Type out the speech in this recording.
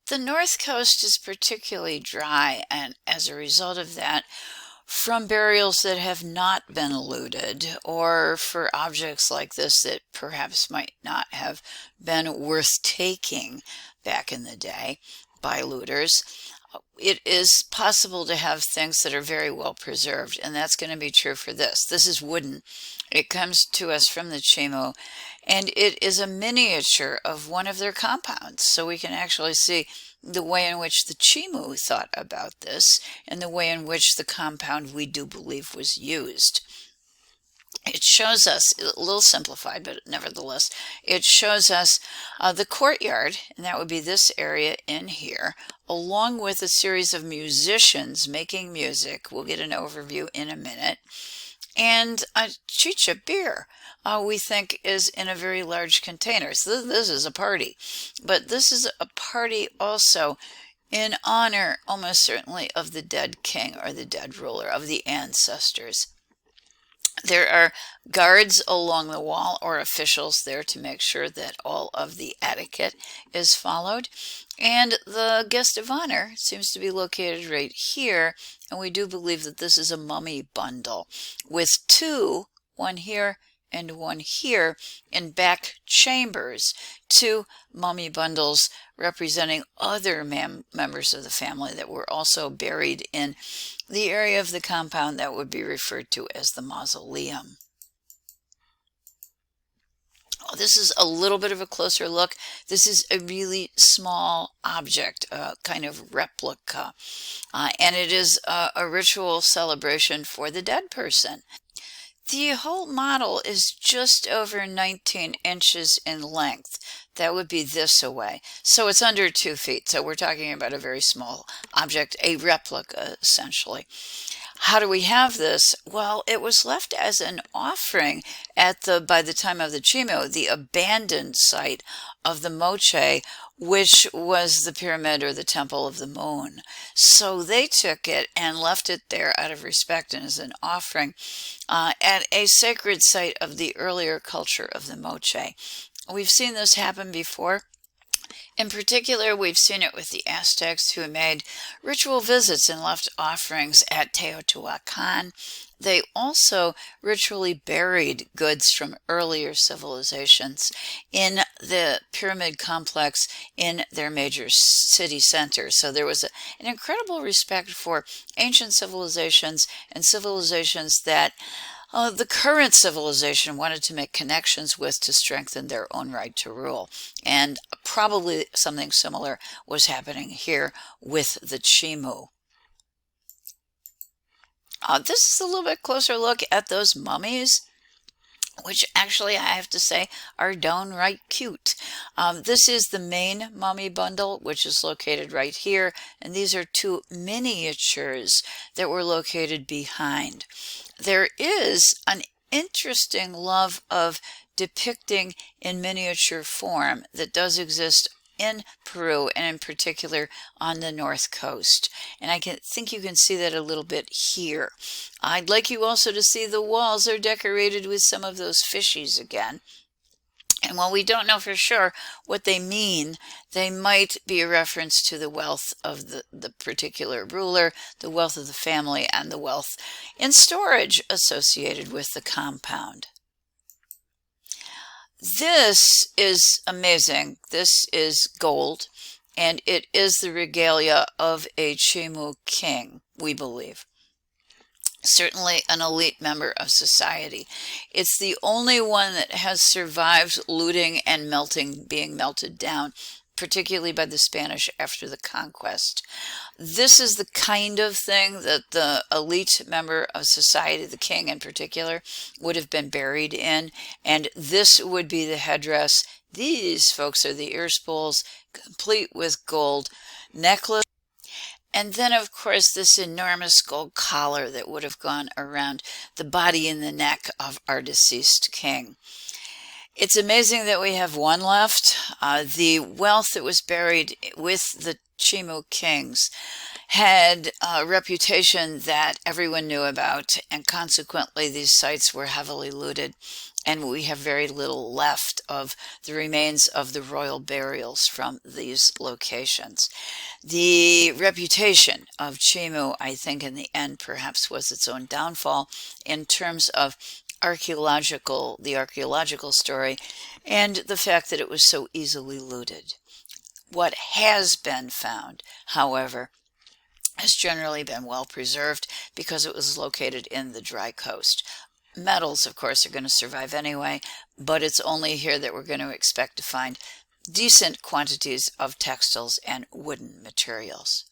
The North Coast is particularly dry, and as a result of that, from burials that have not been looted, or for objects like this that perhaps might not have been worth taking back in the day by looters, it is possible to have things that are very well preserved, and that's going to be true for this. This is wooden. It comes to us from the Chimu, and it is a miniature of one of their compounds, so we can actually see the way in which the Chimu thought about this and the way in which the compound we do believe was used. It shows us, a little simplified, but nevertheless, it shows us the courtyard, and that would be this area in here, along with a series of musicians making music. We'll get an overview in a minute. And a chicha beer, we think, is in a very large container. So this is a party. But this is a party also in honor, almost certainly, of the dead king or the dead ruler, of the ancestors. There are guards along the wall, or officials there, to make sure that all of the etiquette is followed. And the guest of honor seems to be located right here, and we do believe that this is a mummy bundle with two, one here and one here, in back chambers, two mummy bundles representing other members of the family that were also buried in the area of the compound that would be referred to as the mausoleum. Oh, this is a little bit of a closer look. This is a really small object, a kind of replica, and it is a ritual celebration for the dead person. The whole model is just over 19 inches in length. That would be this away. So it's under 2 feet. So we're talking about a very small object, a replica, essentially. How do we have this? Well, it was left as an offering at by the time of the Chimu, the abandoned site of the Moche, which was the pyramid or the temple of the moon. So they took it and left it there out of respect and as an offering at a sacred site of the earlier culture of the Moche. We've seen this happen before. In particular, we've seen it with the Aztecs, who made ritual visits and left offerings at Teotihuacan. They also ritually buried goods from earlier civilizations in the pyramid complex in their major city centers. So there was an incredible respect for ancient civilizations and civilizations that the current civilization wanted to make connections with to strengthen their own right to rule. And probably something similar was happening here with the Chimu. This is a little bit closer look at those mummies, which actually I have to say are downright cute. This is the main mummy bundle, which is located right here, and these are two miniatures that were located behind. There is an interesting love of depicting in miniature form that does exist in Peru, and in particular on the North Coast. And I think you can see that a little bit here. I'd like you also to see the walls are decorated with some of those fishies again. And while we don't know for sure what they mean, they might be a reference to the wealth of the particular ruler, the wealth of the family, and the wealth in storage associated with the compound. This is amazing. This is gold, and it is the regalia of a Chimu king, we believe. Certainly an elite member of society. It's the only one that has survived looting and being melted down, particularly by the Spanish after the conquest. This is the kind of thing that the elite member of society, the king in particular, would have been buried in, and this would be the headdress. These folks are the ear spools, complete with gold necklace. And then, of course, this enormous gold collar that would have gone around the body and the neck of our deceased king. It's amazing that we have one left. The wealth that was buried with the Chimu kings had a reputation that everyone knew about, and consequently these sites were heavily looted. and we have very little left of the remains of the royal burials from these locations. The reputation of Chimu, I think, in the end perhaps was its own downfall in terms of the archaeological story, and the fact that it was so easily looted. What has been found, however, has generally been well preserved because it was located in the dry coast. Metals, of course, are going to survive anyway, but it's only here that we're going to expect to find decent quantities of textiles and wooden materials.